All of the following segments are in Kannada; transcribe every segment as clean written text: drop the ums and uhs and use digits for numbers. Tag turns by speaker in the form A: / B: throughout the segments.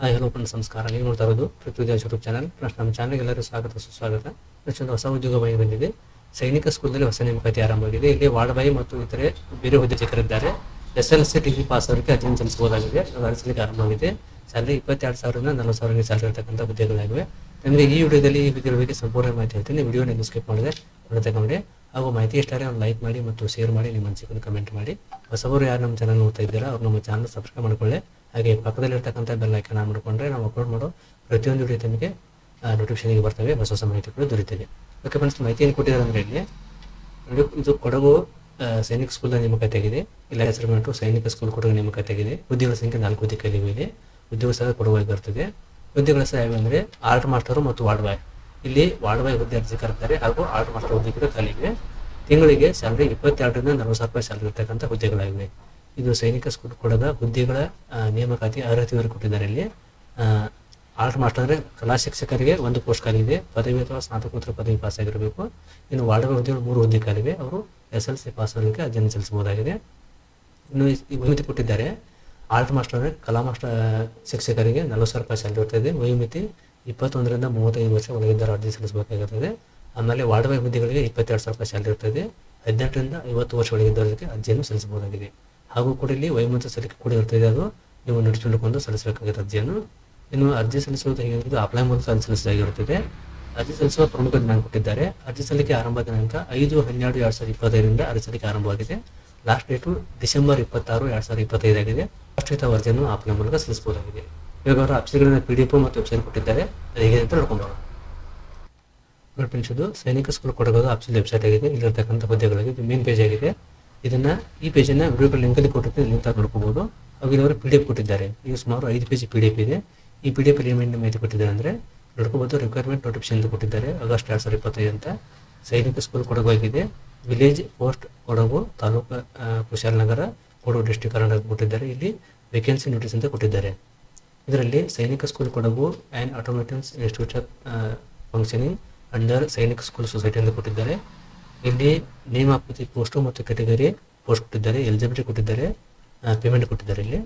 A: ಹಾಯ್ ಹಲೋ ಫ್ರೆಂಡ್ಸ್, ನಮಸ್ಕಾರ. ನೀವು ನೋಡ್ತಾ ಇರೋದು ಪೃಥ್ವಿರಾಜ್ ಯೂಟ್ಯೂಬ್ ಚಾನಲ್. ಫ್ರೆಂಡ್ಸ್, ನಮ್ಮ ಚಾನಲ್ಗೆ ಎಲ್ಲರೂ ಸ್ವಾಗತ ಸುಸ್ವಾಗತ. ಒಂದು ಹೊಸ ಉದ್ಯೋಗ ಬಂದಿದೆ. ಸೈನಿಕ ಸ್ಕೂಲ್ನಲ್ಲಿ ಹೊಸ ನೇಮಕಾತಿ ಆರಂಭವಾಗಿದೆ. ಇಲ್ಲಿ ವಾರ್ಡ್ ಬಾಯ್ ಮತ್ತು ಇತರೆ ಬೇರೆ ಹುದ್ದೆ ಸಿಕ್ಕರಿದ್ದಾರೆ. SLC ಡಿಗ್ರಿ ಪಾಸ್ ಅವರಿಗೆ ಅರ್ಜಿ ಸಲ್ಲಿಸಬಹುದಾಗಿದೆ. ಅರ್ಜಿಸಲಿಕ್ಕೆ ಆರಂಭವಾಗಿದೆ. ಸ್ಯಾಲರಿ 22,000ರಿಂದ 40,000 ಸ್ಯಾಲರಿ ಇರತಕ್ಕಂಥ ಹುದ್ದೆಗಳಾಗಿವೆ. ನಿಮಗೆ ಈ ವಿಡಿಯೋದಲ್ಲಿ ಈ ಹುದ್ದೆಗಳ ಬಗ್ಗೆ ಸಂಪೂರ್ಣ ಮಾಹಿತಿ ಹೇಳ್ತೀನಿ. ವಿಡಿಯೋನ ಸ್ಕಿಪ್ ಮಾಡಿದೆ ತಗೊಂಡೆ. ಹಾಗೂ ಮಾಹಿತಿ ಇಷ್ಟಾರೆ ಒಂದು ಲೈಕ್ ಮಾಡಿ ಮತ್ತು ಶೇರ್ ಮಾಡಿ, ನಿಮ್ಮ ಅನಿಸಿಕೆಯನ್ನು ಕಮೆಂಟ್ ಮಾಡಿ. ಹೊಸಬರು ಯಾರು ನಮ್ಮ ಚಾನಲ್ ನೋಡ್ತಾ ಇದ್ದೀರಾ ಅವ್ರು ನಮ್ಮ ಚಾನಲ್ ಸಬ್ಸ್ಕ್ರೈಬ್ ಮಾಡ್ಕೊಳ್ಳಿ. ಹಾಗೆ ಪಕ್ಕದಲ್ಲಿರ್ತಕ್ಕಂಥ ಬೆಲ್ ಐಕಾನ್ ಆನ್ ಮಾಡಿಕೊಂಡ್ರೆ ನಾವು ಅಪ್ಲೋಡ್ ಮಾಡೋ ಪ್ರತಿಯೊಂದು ವಿಡಿಯೋ ನಿಮಗೆ ನೋಟಿಫಿಕೇಶನ್ಗೆ ಬರ್ತವೆ, ಹೊಸ ಮಾಹಿತಿಗಳು ದೊರೀತವೆ. ಓಕೆ ಫ್ರೆಂಡ್ಸ್, ಮಾಹಿತಿ ಏನು ಕೊಟ್ಟಿದ್ದಾರೆ ಅಂದರೆ ಇಲ್ಲಿ ನೋಡಿ, ಇದು ಕೊಡಗು ಸೈನಿಕ ಸ್ಕೂಲ್ನ ನೇಮಕಾತಿ ಆಗಿದೆ. ಇಲ್ಲ ಹೆಸರು ಬಂದು ಸೈನಿಕ ಸ್ಕೂಲ್ ಕೊಡಗು ನೇಮಕಾತಿ ಆಗಿದೆ. ಹುದ್ದೆಗಳ ಸಂಖ್ಯೆ 4 ಹುದ್ದೆ ಖಾಲಿವೆ. ಉದ್ಯೋಗ ಸ್ಥಳ ಕೊಡಗು ಬರ್ತದೆ. ಹುದ್ದೆಗಳ ಸಹ ಯಾವೆ ಅಂದರೆ ಆರ್ಟ್ ಮಾಸ್ಟರು ಮತ್ತು ವಾರ್ಡ್ ಬಾಯ್. ಇಲ್ಲಿ ವಾರ್ಡ್ ಬಾಯ್ ಹುದ್ದೆ ಅರ್ಜಿ ಕರೆದಿದ್ದಾರೆ ಹಾಗೂ ಆರ್ಟ್ ಮಾಸ್ಟರ್ ಹುದ್ದೆ ಕೂಡ ಖಾಲಿವೆ. ತಿಂಗಳಿಗೆ ಸ್ಯಾಲರಿ 22,000ರಿಂದ 40,000 ರೂಪಾಯಿ ಸ್ಯಾಲರಿ ಇರ್ತಕ್ಕಂಥ ಹುದ್ದೆಗಳಾಗಿವೆ. ಇದು ಸೈನಿಕ ಸ್ಕೂಲ್ ಕೊಡಗ ಹುದ್ದೆಗಳ ನೇಮಕಾತಿ ಅರ್ಹತೆಯವರು ಕೊಟ್ಟಿದ್ದಾರೆ. ಇಲ್ಲಿ ಆರ್ಟ್ ಮಾಸ್ಟರ್ ಅಂದರೆ ಕಲಾ ಶಿಕ್ಷಕರಿಗೆ ಒಂದು ಪೋಸ್ಟ್ ಖಾಲಿ ಇದೆ. ಪದವಿ ಅಥವಾ ಸ್ನಾತಕೋತ್ತರ ಪದವಿ ಪಾಸ್ ಆಗಿರಬೇಕು. ಇನ್ನು ವಾರ್ಡ್ ಬಾಯ್ ಹುದ್ದೆಗಳು 3 ಹುದ್ದೆ ಖಾಲಿವೆ. ಅವರು SLC ಪಾಸ್ ಅವರಿಗೆ ಅರ್ಜಿಯನ್ನು ಸಲ್ಲಿಸಬಹುದಾಗಿದೆ. ಇನ್ನು ವಯೋಮಿತಿ ಕೊಟ್ಟಿದ್ದಾರೆ. ಆರ್ಟ್ ಮಾಸ್ಟರ್ ಅಂದರೆ ಕಲಾ ಮಾಸ್ಟರ್ ಶಿಕ್ಷಕರಿಗೆ 40,000 ರೂಪಾಯಿ ಸ್ಯಾಲರಿ ಇರ್ತದೆ. ವಯೋಮಿತಿ 21ರಿಂದ 35 ವರ್ಷ ಒಳಗಿದ್ದರೆ ಅರ್ಜಿ ಸಲ್ಲಿಸಬೇಕಾಗುತ್ತದೆ. ಆಮೇಲೆ ವಾರ್ಡ್ ಬಾಯ್ ಹುದ್ದೆಗಳಿಗೆ 22,000 ರೂಪಾಯಿ ಸ್ಯಾಲರಿ ಇರ್ತದೆ. 18ರಿಂದ 50 ವರ್ಷ ಒಳಗಿದ್ದವರಿಗೆ ಅರ್ಜಿಯನ್ನು ಸಲ್ಲಿಸಬಹುದಾಗಿದೆ. ಹಾಗೂ ಕೂಡ ಇಲ್ಲಿ ವಯೋಮಿತಿ ಸಲ್ಲಿಕೆ ಕೂಡ ಇರ್ತದೆ. ಅದು ನೀವು ನಡೆಸಿಕೊಂಡು ಸಲ್ಲಿಸಬೇಕಾಗಿದೆ ಅರ್ಜಿಯನ್ನು. ಇನ್ನು ಅರ್ಜಿ ಸಲ್ಲಿಸುವುದು ಹೇಗೆ ಅಪ್ಲೈ ಮೂಲಕ ಸಲ್ಲಿಸಬೇಕಾಗಿರುತ್ತದೆ. ಅರ್ಜಿ ಸಲ್ಲಿಸುವ ಪ್ರಮುಖ ದಿನಾಂಕ ಕೊಟ್ಟಿದ್ದಾರೆ. ಅರ್ಜಿ ಸಲ್ಲಿಕೆ ಆರಂಭ ದಿನಾಂಕ 5/12/2025 ಅರ್ಜಿ ಸಲ್ಲಿಕೆ ಆರಂಭವಾಗಿದೆ. ಲಾಸ್ಟ್ ಡೇಟು ಡಿಸೆಂಬರ್ 26, 2025 ಆಗಿದೆ. ರಾಷ್ಟ್ರೀಯ ಅರ್ಜಿಯನ್ನು ಅಪ್ಲೈ ಮೂಲಕ ಸಲ್ಲಿಸಬಹುದಾಗಿದೆ. ಇವಾಗ ಅವರ ವೆಬ್ಸೈಟ್ಗಳಿಂದ PDF ಮತ್ತು ವೆಬ್ಸೈಟ್ ಕೊಟ್ಟಿದ್ದಾರೆ. ಅದು ಹೇಗೆ ಅಂತ ನೋಡ್ಕೊಂಡು ಇದು ಸೈನಿಕ ಸ್ಕೂಲ್ ಕೊಡಗೋದು ಆಫೀಸಿಯಲ್ ವೆಬ್ಸೈಟ್ ಆಗಿದೆ. ಇಲ್ಲಿರ್ತಕ್ಕಂಥ ಹುದ್ದೆಗಳಿಗೆ ಇದು ಮೇನ್ ಪೇಜ್ ಆಗಿದೆ. ಈ ಪೇಜನ್ನು ವಿಡಿಯೋ ಲಿಂಕಲ್ಲಿ ಕೊಟ್ಟಿರ್ತೀನಿ, ಲಿಂಕ್ ನೋಡ್ಕೋಬಹುದು. ಹಾಗೂ ಇಲ್ಲಿ ಅವರು PDF ಕೊಟ್ಟಿದ್ದಾರೆ. ಈಗ ಸುಮಾರು 5 ಪೇಜ್ PDF ಇದೆ. ಈ PDF ಏನೇನು ಮಾಹಿತಿ ಕೊಟ್ಟಿದ್ದಾರೆ ಅಂದರೆ ನೋಡ್ಕೋಬಹುದು. ರಿಕ್ವೈರ್ಮೆಂಟ್ ನೋಟಿಫಿಕೇಶನ್ ಕೊಟ್ಟಿದ್ದಾರೆ. ಆಗಸ್ಟ್ 2025 ಅಂತ. ಸೈನಿಕ ಸ್ಕೂಲ್ ಕೊಡಗು ಆಗಿದೆ. Village post Kodagu, taluk Kushalnagar, Kodagu district Karnataka ಕೊಟ್ಟಿದ್ದಾರೆ. ಇಲ್ಲಿ ವೇಕೆನ್ಸಿ ನೋಟಿಸ್ ಅಂತ ಕೊಟ್ಟಿದ್ದಾರೆ. ಇದರಲ್ಲಿ ಸೈನಿಕ school Kodagu and automotive institute functioning under ಸೈನಿಕ ಸ್ಕೂಲ್ ಸೊಸೈಟಿ ಅಂತ ಕೊಟ್ಟಿದ್ದಾರೆ. ಇಲ್ಲಿ ನೇಮ್ ಆಫ್ ದಿ ಪೋಸ್ಟು ಮತ್ತು ಕ್ಯಾಟಗರಿ ಪೋಸ್ಟ್ ಕೊಟ್ಟಿದ್ದಾರೆ. ಎಲಿಜಿಬಿಲಿಟಿ ಕೊಟ್ಟಿದ್ದಾರೆ, ಪೇಮೆಂಟ್ ಕೊಟ್ಟಿದ್ದಾರೆ. ಇಲ್ಲಿ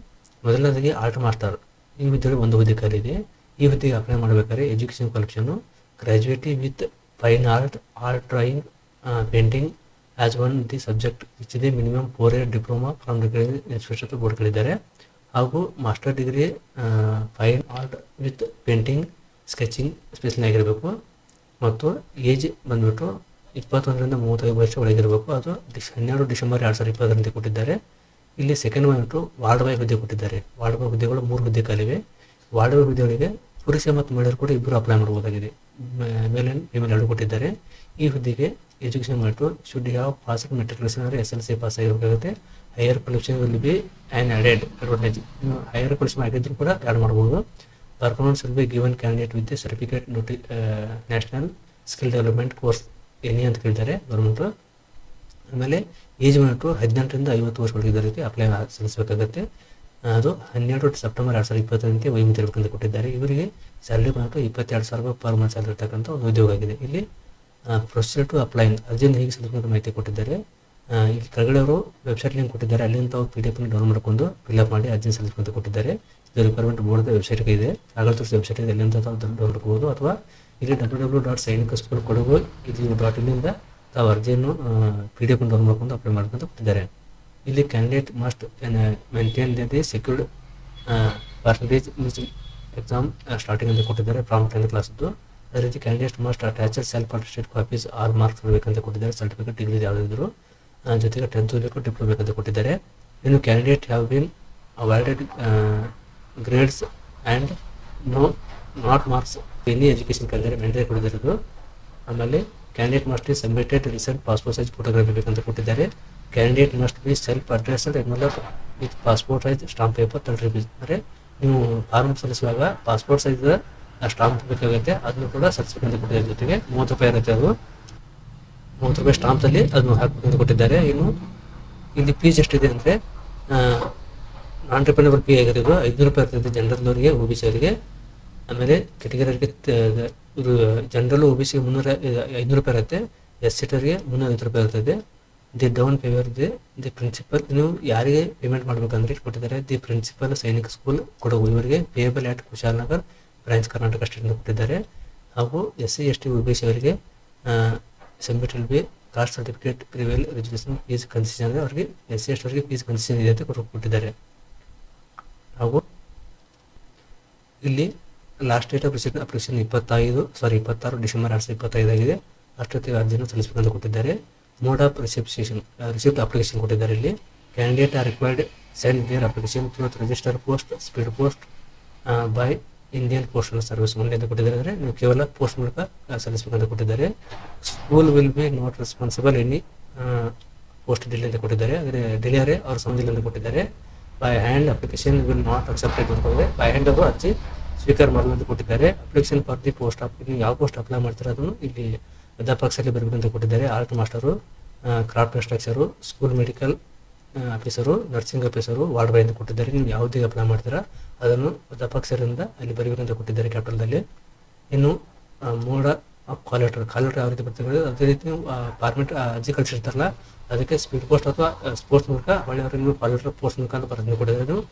A: ಮೊದಲನೇದಾಗಿ ಆರ್ಟ್ ಮಾಸ್ಟರ್. ಈ ಹುದ್ದೆಗೆ ಒಂದು ಹುದ್ದೆ ಖಾಲಿ ಇದೆ. ಈ ಹುದ್ದೆಗೆ ಅಪ್ಲೈ ಮಾಡಬೇಕಾದ್ರೆ education qualification graduate with fine art, art drawing, painting as one the subject which ಇದೆ. Minimum 4 year diploma from institute ಬೋರ್ಡ್ಗಳಿದ್ದಾರೆ. ಹಾಗೂ master degree fine art with painting, sketching special ಆಗಿರಬೇಕು. ಮತ್ತು ಏಜ್ ಬಂದ್ಬಿಟ್ಟು 21ರಿಂದ 35 ವರ್ಷ ಒಳಗಿರಬೇಕು. ಅದು 12 ಡಿಸೆಂಬರ್ 2020 ಕೊಟ್ಟಿದ್ದಾರೆ. ಇಲ್ಲಿ ಸೆಕೆಂಡ್ ಬಂದ್ಬಿಟ್ಟು ವಾರ್ಡ್ ಬಾಯ್ ಹುದ್ದೆ ಕೊಟ್ಟಿದ್ದಾರೆ. ವಾರ್ಡ್ ಬಾಯ್ ಹುದ್ದೆಗಳು 3 ಹುದ್ದೆ ಖಾಲಿವೆ. ವಾರ್ಡ್ ಬಾಯ್ ಹುದ್ದೆಗಳಿಗೆ ಪುರುಷ ಮತ್ತು ಮಹಿಳೆಯರು ಕೂಡ ಇಬ್ಬರು ಅಪ್ಲೈ ಮಾಡಬಹುದಾಗಿದೆ. ಮೇಲ್ ಆ್ಯಂಡ್ ಫಿಮೇಲ್ 2 ಕೊಟ್ಟಿದ್ದಾರೆ. ಈ ಹುದ್ದೆಗೆ ಎಜುಕೇಷನ್ ಮಾಡಿಟ್ಟು ಶುಡ್ ಹ್ಯಾವ್ ಪಾಸ್ ಮೆಟ್ರಿಕ್ಯುಲೇಷನ್ ಅಂದರೆ SLC ಪಾಸ್ ಆಗಿರಬೇಕಾಗುತ್ತೆ. Higher qualification will be and added advantage. Higher qualification ಆಗಿದ್ದರೂ ಕೂಡ ಆ್ಯಡ್ ಮಾಡ್ಬೋದು. Performance will be given candidate with certificate national skill development course any ಅಂತ ಕೇಳಿದ್ದಾರೆ ಗೌರ್ಮೆಂಟು. ಆಮೇಲೆ ಏಜ್ ಬಂದ್ಬಿಟ್ಟು 18ರಿಂದ 50 ವರ್ಷ ಒಳಗಿದ್ದವರಿಗೆ ಅಪ್ಲೈ ಸಲ್ಲಿಸಬೇಕಾಗುತ್ತೆ. ಅದು 12 ಸೆಪ್ಟೆಂಬರ್ 2020 ವಯೋಮಿತಿ ಇರಬೇಕಂತ ಕೊಟ್ಟಿದ್ದಾರೆ. ಇವರಿಗೆ ಸ್ಯಾಲರಿ ಬಂದ್ಬಿಟ್ಟು 22,000 ಪರ್ ಮಂತ್ ಸ್ಯಾಲರಿ ಇರ್ತಕ್ಕಂಥ ಒಂದು ಉದ್ಯೋಗ ಆಗಿದೆ. ಇಲ್ಲಿ ಪ್ರೊಸೀಜರ್ ಟು ಅಪ್ಲೈನ್ ಅರ್ಜಿಯನ್ನು ಹೇಗೆ ಸಲ್ಲಿಸಬೇಕು ಮಾಹಿತಿ ಕೊಟ್ಟಿದ್ದಾರೆ. ಇಲ್ಲಿ ಕೆಳಗಡೆ ಅವರು ವೆಬ್ಸೈಟ್ ಲಿಂಕ್ ಕೊಟ್ಟಿದ್ದಾರೆ. ಅಲ್ಲಿಂದ ತಾವು PDF ಡೌನ್ಲೋಡ್ ಮಾಡ್ಕೊಂಡು ಫಿಲ್ಅಪ್ ಮಾಡಿ ಅರ್ಜಿ ಸಲ್ಲಿಸಬೇಕು ಕೊಟ್ಟಿದ್ದಾರೆ. ಇದು ರಿಕ್ವೈರ್ಮೆಂಟ್ ಬೋರ್ಡ್ ವೆಬ್ಸೈಟ್ ಇದೆ. ಆಗಸ್ಟ್ ವೆಬ್ಸೈಟ್ ಇದೆ. ಅಲ್ಲಿಂದ ತಾವು ಡೌನ್ಲೋಡ್ ಮಾಡ್ಕೋಬೋದು. ಅಥವಾ ಇಲ್ಲಿ www.sainikaschoolkodagu ಇಲ್ಲಿಂದ ತಾವು ಅರ್ಜಿಯನ್ನು PDF ಡೌನ್ಲೋಡ್ ಮಾಡ್ಕೊಂಡು ಅಪ್ಲೈ ಮಾಡ್ಕೊಂತ ಕೊಟ್ಟಿದ್ದಾರೆ. ಇಲ್ಲಿ candidate must maintain the secured percentage exam starting ಅಂತ ಕೊಟ್ಟಿದ್ದಾರೆ. ಫ್ರಾಮ್ 10th ಕ್ಲಾಸ್ದು. ಅದೇ ರೀತಿ candidate must attach self attested copies or marks ಬೇಕಂತ ಕೊಟ್ಟಿದ್ದಾರೆ. ಸರ್ಟಿಫಿಕೇಟ್ ಡಿಗ್ರಿ ಯಾವುದಿದ್ರು ಜೊತೆಗೆ 10th ಬೇಕು, ಡಿಪ್ಲೊಮಾ ಬೇಕಂತ ಕೊಟ್ಟಿದ್ದಾರೆ. ಇನ್ನು candidate have been awarded grades and not marks any education ಕಲಿತಾರೆ ಮೆಂಟರಿ ಕೊಟ್ಟಿದ್ದಾರೆ. ಆಮೇಲೆ candidate must be submitted recent passport size photography ಬೇಕಂತ ಕೊಟ್ಟಿದ್ದಾರೆ. Candidate must be self addressed envelope with passport size stamp paper 30 rupees. ಅಂದರೆ ನೀವು ಫಾರ್ಮ್ ಸಲ್ಲಿಸುವಾಗ ಪಾಸ್ಪೋರ್ಟ್ ಸೈಜ್ ಸ್ಟಾಂಪ್ ಬೇಕಾಗುತ್ತೆ. ಅದನ್ನು ಕೂಡ ಸಲ್ಲಿಸಬೇಕಂತ ಕೊಟ್ಟಿದ್ದಾರೆ. ಜೊತೆಗೆ 30 ರೂಪಾಯಿ ಇರುತ್ತೆ. ಅದು 30 ರೂಪಾಯಿ ಸ್ಟಾಂಪ್ಸಲ್ಲಿ ಅದನ್ನು ಹಾಕಬೇಕಂತ ಕೊಟ್ಟಿದ್ದಾರೆ. ಇನ್ನು ಇಲ್ಲಿ ಫೀಸ್ ಎಷ್ಟಿದೆ ಅಂದರೆ ನಾನ್ ರಿಫಂಡಬಲ್ ಫೀ ಆಗಿರೋದು 500 ರೂಪಾಯಿ ಇರ್ತದೆ ಜನರಲ್ನವರಿಗೆ, OBC ಅವರಿಗೆ. ಆಮೇಲೆ ಕೆಟಗರಿಗೆ ಜನರಲ್ OBC 500 ರೂಪಾಯಿ ಇರುತ್ತೆ. SC 350 ರೂಪಾಯಿ ಇರ್ತದೆ. The down paver the principal. ನೀವು ಯಾರಿಗೆ ಪೇಮೆಂಟ್ ಮಾಡ್ಬೇಕಂದ್ರೆ ಕೊಟ್ಟಿದ್ದಾರೆ, the principal Sainik school Kodagu, ಇವರಿಗೆ payable at Kushalnagar branch Karnataka state ಅಂತ ಕೊಟ್ಟಿದ್ದಾರೆ. ಹಾಗೂ SC ST OBC ಅವರಿಗೆ submit will be caste certificate prevail reservation fees concession, ಅಂದರೆ ಅವರಿಗೆ SC ST ಅವರಿಗೆ ಫೀಸ್ ಕನ್ಸೆಷನ್ ಇದೆ ಅಂತ ಕೊಟ್ಟಿದ್ದಾರೆ. ಹಾಗೂ ಇಲ್ಲಿ last date of receipt application 26 December 2025 ಆಗಿದೆ. ಅಷ್ಟೊತ್ತಿಗೆ ಅರ್ಜಿಯನ್ನು ಸಲ್ಲಿಸಬೇಕಂತ ಕೊಟ್ಟಿದ್ದಾರೆ. ಮೋಡ್ ಆಫ್ ರಿಸಿಪ್ಟ್ ಅಪ್ಲಿಕೇಶನ್ ಕೊಟ್ಟಿದ್ದಾರೆ. ಇಲ್ಲಿ candidate are required send their application through register post, speed post by Indian postal service only ಅಂತ ಕೊಟ್ಟಿದ್ದಾರೆ. ಅಂದರೆ ನೀವು ಕೇವಲ ಪೋಸ್ಟ್ ಮೂಲಕ ಸಲ್ಲಿಸಬೇಕಂತ ಕೊಟ್ಟಿದ್ದಾರೆ. School will be not responsible any post delay ಅಂತ ಕೊಟ್ಟಿದ್ದಾರೆ. ಅಂದರೆ ಡಿಲಿಯರೇ ಅವ್ರ ಸಂಬಂಧಿಲ್ಲ ಅಂತ ಕೊಟ್ಟಿದ್ದಾರೆ. By hand application will not accepted ಅಂತಂದರೆ ಬೈ ಹ್ಯಾಂಡ್ ಅದು ಅರ್ಜಿ ಸ್ವೀಕಾರ ಮಾಡಲು ಅಂತ ಕೊಟ್ಟಿದ್ದಾರೆ. ಅಪ್ಲಿಕೇಶನ್ ಫಾರ್ ದಿ ಪೋಸ್ಟ್ ನೀವು ಯಾವ ಪೋಸ್ಟ್ ಅಪ್ಲೈ ಮಾಡ್ತಾರೆ ಅದನ್ನು ಇಲ್ಲಿ ಅಧ್ಯಾಪಕರಲ್ಲಿ ಬರಬೇಕಂತ ಕೊಟ್ಟಿದ್ದಾರೆ. Art master, craft instructor, school medical officer, nursing officer, ward boy ಅಂತ ಕೊಟ್ಟಿದ್ದಾರೆ. ನೀವು ಯಾವುದೇ ಅಪ್ಲೈ ಮಾಡ್ತೀರಾ ಅದನ್ನು ಅಧ್ಯಾಪಕರಿಂದ ಅಲ್ಲಿ ಬರಬೇಕಂತ ಕೊಟ್ಟಿದ್ದಾರೆ ಕ್ಯಾಪಿಟಲ್ದಲ್ಲಿ. ಇನ್ನು ಮೋಡ ಆಫ್ ಕಾಲ್ ಲೆಟರ್ ಯಾವ ರೀತಿ ಬರ್ತಿರೋದು ಅದೇ ರೀತಿ ನೀವು ಫಾರ್ಮೆಟ್ ಅರ್ಜಿ ಕಳಿಸಿರ್ತಾರಲ್ಲ ಅದಕ್ಕೆ ಸ್ಪೀಡ್ ಪೋಸ್ಟ್ ಅಥವಾ ಸ್ಪೋರ್ಟ್ಸ್ ಮೂಲಕ ಒಳ್ಳೆ ಅವರಿಗೆ ಕಾಲ್ ಲೆಟರ್ ಪೋಸ್ಟ್ ಮೂಲಕ ಅಂತ ಬರೋದನ್ನು ಕೊಟ್ಟಿದ್ದಾರೆ. ನೀವು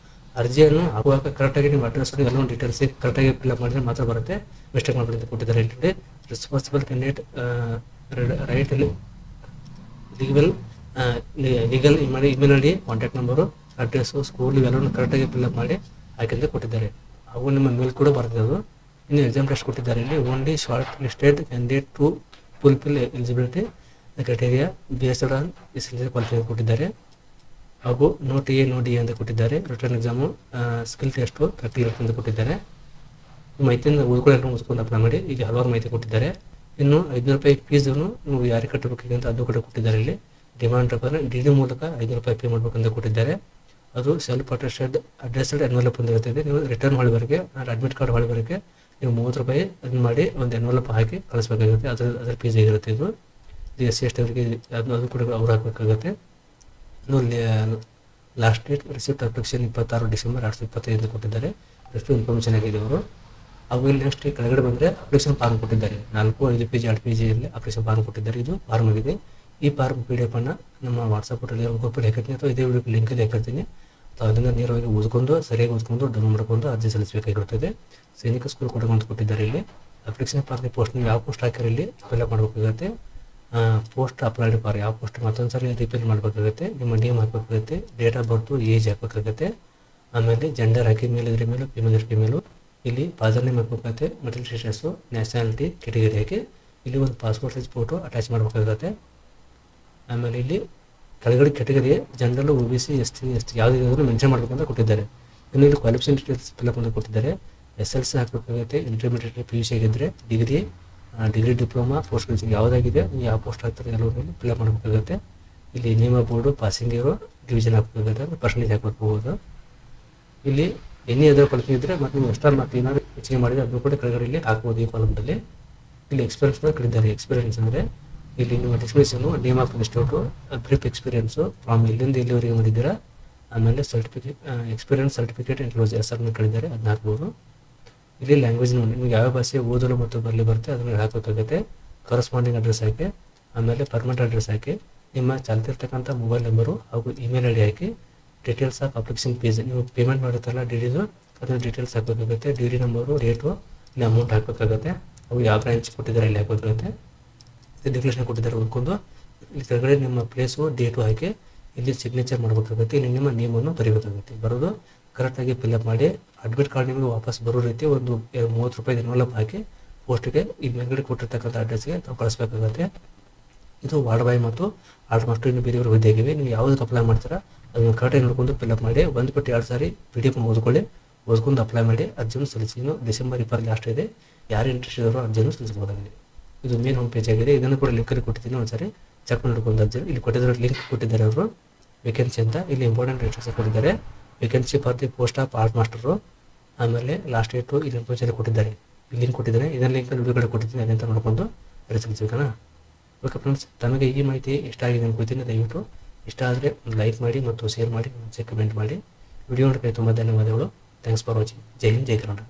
A: ಅರ್ಜಿಯನ್ನು ಆಗುವಾಗ ಕರೆಕ್ಟಾಗಿ ನಿಮ್ಮ ಅಡ್ರೆಸ್ ಎಲ್ಲ ಡೀಟೇಲ್ಸ್ ಕರೆಕ್ಟಾಗಿ ಫಿಲ್ಅಪ್ ಮಾಡಿದ್ರೆ ಮಾತ್ರ ಬರುತ್ತೆ, ಮಿಸ್ಟೇಕ್ ಮಾಡಬೇಡಿ ಅಂತ ಕೊಟ್ಟಿದ್ದಾರೆ. ಇಲ್ಲಿ responsible candidate right legal email ID, contact number, address, school ಇವೆಲ್ಲವನ್ನು ಕರೆಕ್ಟಾಗಿ ಫಿಲ್ಅಪ್ ಮಾಡಿ ಹಾಕಿಂದ ಕೊಟ್ಟಿದ್ದಾರೆ. ಅವು ನಿಮ್ಮ ಮೇಲ್ ಕೂಡ ಬರ್ತದೆ. ಅದು ಇನ್ನು ಎಕ್ಸಾಮ್ ಟೆಸ್ಟ್ ಕೊಟ್ಟಿದ್ದಾರೆ. ಇಲ್ಲಿ only short listed candidate to fulfil eligibility criteria based on SLC qualification ಕೊಟ್ಟಿದ್ದಾರೆ. ಹಾಗೂ ನೋ ಟಿ ಅಂತ ಕೊಟ್ಟಿದ್ದಾರೆ. Written exam, skill test, practical ಅಂತ ಕೊಟ್ಟಿದ್ದಾರೆ. ಮಾಹಿತಿಯಿಂದ ಓದ್ಕೊಂಡು ಅಪ್ಲೈ ಮಾಡಿ. ಈಗ ಹಲವಾರು ಮಾಹಿತಿ ಕೊಟ್ಟಿದ್ದಾರೆ. ಇನ್ನು 500 ರೂಪಾಯಿ ಫೀಸನ್ನು ನೀವು ಯಾರಿಗೆ ಕಟ್ಟಬೇಕು ಅಂತ ಅದು ಕೂಡ ಕೊಟ್ಟಿದ್ದಾರೆ. ಇಲ್ಲಿ ಡಿಮಾಂಡ್ ಪ್ರಕಾರ DD ಮೂಲಕ 500 ರೂಪಾಯಿ ಪೇ ಮಾಡಬೇಕಂತ ಕೊಟ್ಟಿದ್ದಾರೆ. ಅದು ಸೆಲ್ಫ್ ಅಟೆಸ್ಟೆಡ್ ಅಡ್ರೆಸ್ಡ್ ಎನ್ವೆಲಪ್ ಅಂತ ಇರ್ತದೆ. ನೀವು ರಿಟರ್ನ್ ಹೊಳಬರಿಗೆ ಅಡ್ಮಿಟ್ ಕಾರ್ಡ್ ಹೊಳಬರಿಗೆ ನೀವು 30 ರೂಪಾಯಿ ಅದನ್ನ ಮಾಡಿ ಒಂದು ಎನ್ವೆಲಪ್ ಹಾಕಿ ಕಳಿಸ್ಬೇಕಾಗುತ್ತೆ. ಅದರ ಫೀಸ್ ಆಗಿರುತ್ತೆ. ಇದು SC ST ಅವರಿಗೆ ಅದು ಕೂಡ ಅವ್ರು ಹಾಕಬೇಕಾಗುತ್ತೆ. ಇನ್ನು last date receipt application 26 December 2025 ಕೊಟ್ಟಿದ್ದಾರೆ. ಎಷ್ಟು ಇನ್ಫಾರ್ಮೇಷನ್ ಆಗಿದೆ ಅವರು. ಅವು ಇಲ್ಲಿ ನೆಕ್ಸ್ಟ್ ಕೆಳಗಡೆ ಬಂದರೆ ಅಪ್ಲಿಕೇಶನ್ ಫಾರ್ಮ್ ಕೊಟ್ಟಿದ್ದಾರೆ. 4-5 ಪೇಜ್ 2 ಪೇಜಲ್ಲಿ ಅಪ್ಲಿಕೇಶನ್ ಫಾರ್ಮ್ ಕೊಟ್ಟಿದ್ದಾರೆ. ಇದು ಫಾರ್ಮ್ ಆಗಿದೆ. ಈ ಫಾರ್ಮ್ PDF ಅನ್ನು ನಮ್ಮ ವಾಟ್ಸಪ್ ಗ್ರೂಪಲ್ಲಿ ಹಾಕಿರ್ತೀನಿ ಅಥವಾ ಇದೇ ವಿಡಿಯೋ ಲಿಂಕಲ್ಲಿ ಹಾಕಿರ್ತೀನಿ. ಅದನ್ನು ನೇರವಾಗಿ ಸರಿಯಾಗಿ ಓದ್ಕೊಂಡು ಡೌನ್ ಮಾಡ್ಕೊಂಡು ಅರ್ಜಿ ಸಲ್ಲಿಸಬೇಕಾಗಿರುತ್ತದೆ. ಸೈನಿಕ ಸ್ಕೂಲ್ ಕೊಡಗು ಕೊಟ್ಟಿದ್ದಾರೆ. ಇಲ್ಲಿ ಅಪ್ಲಿಕೇಶನ್ ಫಾರ್ ದಿ ಪೋಸ್ಟ್ ನೀವು ಯಾವ ಪೋಸ್ಟ್ ಹಾಕಿರೋ ಇಲ್ಲಿ ಫಿಲ್ಅಪ್ ಮಾಡಬೇಕಾಗುತ್ತೆ. ಪೋಸ್ಟ್ ಅಪ್ಲೈಡ್ ಫಾರ್ ಯಾವ ಪೋಸ್ಟ್ ಮತ್ತೊಂದು ಸರಿ ರಿಪೇರ್ ಮಾಡಬೇಕಾಗುತ್ತೆ. ನಿಮ್ಮ ನೇಮ್ ಹಾಕಬೇಕಾಗುತ್ತೆ, ಡೇಟ್ ಆಫ್ ಬರ್ತು, ಏಜ್ ಹಾಕಬೇಕಾಗುತ್ತೆ. ಆಮೇಲೆ ಜೆಂಡರ್ ಹಾಕಿ ಮೇಲ್ ಇದ್ರೆ ಮೇಲು, ಫಿಮೇಲ್ ಇದ್ರೆ ಫಿಮೇಲು. ಇಲ್ಲಿ ಫಾದರ್ ನೇಮ್ ಹಾಕಬೇಕಾಗುತ್ತೆ, ಮೆಟಲ್ ಸ್ಟೇಟಸ್ಸು, ನ್ಯಾಷನಾಲಿಟಿ ಕೆಟಗರಿ ಹಾಕಿ ಇಲ್ಲಿ ಒಂದು ಪಾಸ್ಪೋರ್ಟ್ ಸೈಜ್ ಫೋಟೋ ಅಟ್ಯಾಚ್ ಮಾಡಬೇಕಾಗುತ್ತೆ. ಆಮೇಲೆ ಇಲ್ಲಿ ಕೆಳಗಡೆ ಕೆಟಗರಿ ಜನರಲ್, OBC, ST ಯಾವುದಾದ್ರೂ ಮೆನ್ಷನ್ ಮಾಡಬೇಕಂತ ಕೊಟ್ಟಿದ್ದಾರೆ. ಇನ್ನು ಇಲ್ಲಿ ಕ್ವಾಲಿಫಿಕೇಷನ್ ಡೀಟೇಲ್ಸ್ ಫಿಲ್ಅಪ್ ಅಂತ ಕೊಟ್ಟಿದ್ದಾರೆ. SLC ಹಾಕಬೇಕಾಗುತ್ತೆ, ಇಂಟರ್ಮೀಡಿಯೇಟ್ PUC ಆಗಿದ್ದರೆ, ಡಿಗ್ರಿ ಡಿಪ್ಲೊಮಾ, ಪೋಸ್ಟ್ ಗ್ರಾಜುಯೇಷನ್ ಯಾವುದಾಗಿದೆ ಯಾವ ಪೋಸ್ಟ್ ಹಾಕ್ತಾರೆ ಎಲ್ಲವೂ ಫಿಲ್ಅಪ್ ಮಾಡಬೇಕಾಗುತ್ತೆ. ಇಲ್ಲಿ ನೇಮ್ ಬೋರ್ಡು, ಪಾಸಿಂಗ್ ಇರೋ ಡಿವಿಷನ್ ಹಾಕಬೇಕಾಗುತ್ತೆ, ಪರ್ಸೆಂಟೇಜ್ ಹಾಕಬೇಕು. ಇಲ್ಲಿ ಎನಿ ಅದರ್ ಕ್ವಾಲಿಫಿಕೇಷನ್ ಇದ್ದರೆ ಮತ್ತು ನೀವು ಎಕ್ಸ್ಟ್ರಾ ಮತ್ತು ಏನಾದರೂ ಹೆಚ್ಚಿಗೆ ಮಾಡಿದರೆ ಅದನ್ನು ಕೂಡ ಕೆಳಗಡೆ ಇಲ್ಲಿ ಹಾಕ್ಬೋದು. ಈ ಕಾಲಮ್ದಲ್ಲಿ ಇಲ್ಲಿ ಎಕ್ಸ್ಪೀರಿಯನ್ಸ್ ಕೂಡ ಕಳಿದ್ದಾರೆ. ಎಕ್ಸ್ಪೀರಿಯನ್ಸ್ ಅಂದರೆ ಇಲ್ಲಿ ನಿಮ್ಮ description, name of institute, brief experience from ಇಲ್ಲಿಂದ ಇಲ್ಲಿವರೆಗೆ ಮಾಡಿದ್ದೀರಾ. ಆಮೇಲೆ ಎಕ್ಸ್ಪೀರಿಯನ್ಸ್ ಸರ್ಟಿಫಿಕೇಟ್ ಎನ್ಕ್ಲೋಸ್ ಹೆಸರನ್ನು ಕಳಿದ್ದಾರೆ, ಅದನ್ನ ಹಾಕ್ಬೋದು. ಇಲ್ಲಿ ಲ್ಯಾಂಗ್ವೇಜ್ ನೋಡಿ ನಿಮಗೆ ಯಾವ ಭಾಷೆ ಓದಲು ಮತ್ತು ಬರಲಿ ಬರುತ್ತೆ ಅದನ್ನು ಹಾಕಬೇಕಾಗುತ್ತೆ. ಕರೆಸ್ಪಾಂಡಿಂಗ್ ಅಡ್ರೆಸ್ ಹಾಕಿ, ಆಮೇಲೆ ಪರ್ಮನೆಂಟ್ ಅಡ್ರೆಸ್ ಹಾಕಿ, ನಿಮ್ಮ ಚಾಲ್ತಿರ್ತಕ್ಕಂಥ ಮೊಬೈಲ್ ನಂಬರು ಹಾಗೂ email ID hockey, details of application fees ನೀವು ಪೇಮೆಂಟ್ ಮಾಡಿರ್ತಾರಲ್ಲ DDದು ಅದನ್ನು ಡೀಟೇಲ್ಸ್ ಹಾಕಬೇಕಾಗುತ್ತೆ. DD ನಂಬರು, ಡೇಟು, ಇಲ್ಲಿ ಅಮೌಂಟ್ ಹಾಕಬೇಕಾಗುತ್ತೆ. ಅವು ಯಾವ ಬ್ರಾಂಚ್ ಕೊಟ್ಟಿದ್ದಾರೆ ಇಲ್ಲಿ ಹಾಕಬೇಕಾಗುತ್ತೆ. ಡಿಕ್ಲೇಷನ್ ಕೊಟ್ಟಿದ್ದಾರೆ ಓದ್ಕೊಂಡು ಇಲ್ಲಿ ಕೆಳಗಡೆ ನಿಮ್ಮ ಪ್ಲೇಸು, ಡೇಟು ಹಾಕಿ ಇಲ್ಲಿ ಸಿಗ್ನೇಚರ್ ಮಾಡಬೇಕಾಗುತ್ತೆ. ಇಲ್ಲಿ ನಿಮ್ಮ ನೇಮನ್ನು ಬರೀಬೇಕಾಗುತ್ತೆ. ಬರೋದು ಕರೆಕ್ಟಾಗಿ ಫಿಲ್ಅಪ್ ಮಾಡಿ ಅಡ್ಮಿಟ್ ಕಾರ್ಡ್ ನಿಮಗೆ ವಾಪಸ್ ಬರೋ ರೀತಿ ಒಂದು 30 ರೂಪಾಯಿ ಎನ್ವೆಲಪ್ ಹಾಕಿ ಪೋಸ್ಟಿಗೆ ಈ ಮೇಲ್ಗಡೆ ಕೊಟ್ಟಿರ್ತಕ್ಕಂಥ ಅಡ್ರೆಸ್ಗೆ ನಾವು ಕಳಿಸ್ಬೇಕಾಗುತ್ತೆ. ಇದು ವಾರ್ಡ್ ಬಾಯ್ ಮತ್ತು ಆರ್ಟ್ ಮಾಸ್ಟರ್ ಇನ್ನು ಬೇರೆಯವರು ಹುದ್ದೆಯಾಗಿವೆ. ನೀವು ಯಾವುದಕ್ಕೆ ಅಪ್ಲೈ ಮಾಡ್ತೀರಾ ಅದನ್ನು ಕರೆಕ್ಟಾಗಿ ನೋಡ್ಕೊಂಡು ಫಿಲ್ಅಪ್ ಮಾಡಿ 1-2 ಸಾರಿ PDF ಓದ್ಕೊಂಡು ಅಪ್ಲೈ ಮಾಡಿ ಅರ್ಜಿಯನ್ನು ಸಲ್ಲಿಸಿ. ಇನ್ನು ಡಿಸೆಂಬರ್ 20 ಲಾಸ್ಟ್ ಇದೆ. ಯಾರು ಇಂಟ್ರೆಸ್ಟ್ ಇದ್ದಾರೋ ಅರ್ಜಿಯನ್ನು ಸಲ್ಲಿಸಬಹುದಾಗಿದೆ. ಇದು ಮೇನ್ ಹೋಮ್ ಪೇಜ್ ಆಗಿದೆ. ಇದನ್ನು ಕೂಡ ಲಿಂಕಲ್ಲಿ ಕೊಟ್ಟಿದ್ದೀನಿ, ಒಂದ್ಸರಿ ಚೆಕ್ ಮಾಡ್ಕೊಂಡು ಅರ್ಜಿ. ಇಲ್ಲಿ ಕೊಟ್ಟಿದ್ದಾರೆ ಲಿಂಕ್ ಕೊಟ್ಟಿದ್ದಾರೆ ಅವರು ವೇಕೆನ್ಸಿ ಅಂತ. ಇಲ್ಲಿ ಇಂಪಾರ್ಟೆಂಟ್ ಇನ್ಸ್ಟ್ರಕ್ಷನ್ ಕೊಟ್ಟಿದ್ದಾರೆ. Vacancy for the post of art master. ಆಮೇಲೆ ಲಾಸ್ಟ್ ಡೇಟು ಇಲ್ಲಿ ಇನ್ಫಾರ್ಮೇಷನ್ ಕೊಟ್ಟಿದ್ದಾರೆ. ಇಲ್ಲಿ ಲಿಂಕ್ ಕೊಟ್ಟಿದ್ದಾರೆ. ಇದನ್ನು ಲಿಂಕ್ ವಿಡಿಯೋ ಕೊಟ್ಟಿದ್ದೀನಿ, ಅದನ್ನು ನೋಡ್ಕೊಂಡು ಸಲ್ಲಿಸಬೇಕಣ್ಣ. ಓಕೆ ಫ್ರೆಂಡ್ಸ್, ತಮಗೆ ಈ ಮಾಹಿತಿ ಇಷ್ಟ ಆಗಿದೆ ಅನ್ಕೋತೀನಿ. ದಯವಿಟ್ಟು ಇಷ್ಟ ಆದರೆ ಒಂದು ಲೈಕ್ ಮಾಡಿ ಮತ್ತು ಶೇರ್ ಮಾಡಿ, ಕಮೆಂಟ್ ಮಾಡಿ. ವಿಡಿಯೋ ನೋಡೋಕ್ಕೆ ತುಂಬ ಧನ್ಯವಾದಗಳು. Thanks for watching. Jai Hind, Jai Karnataka.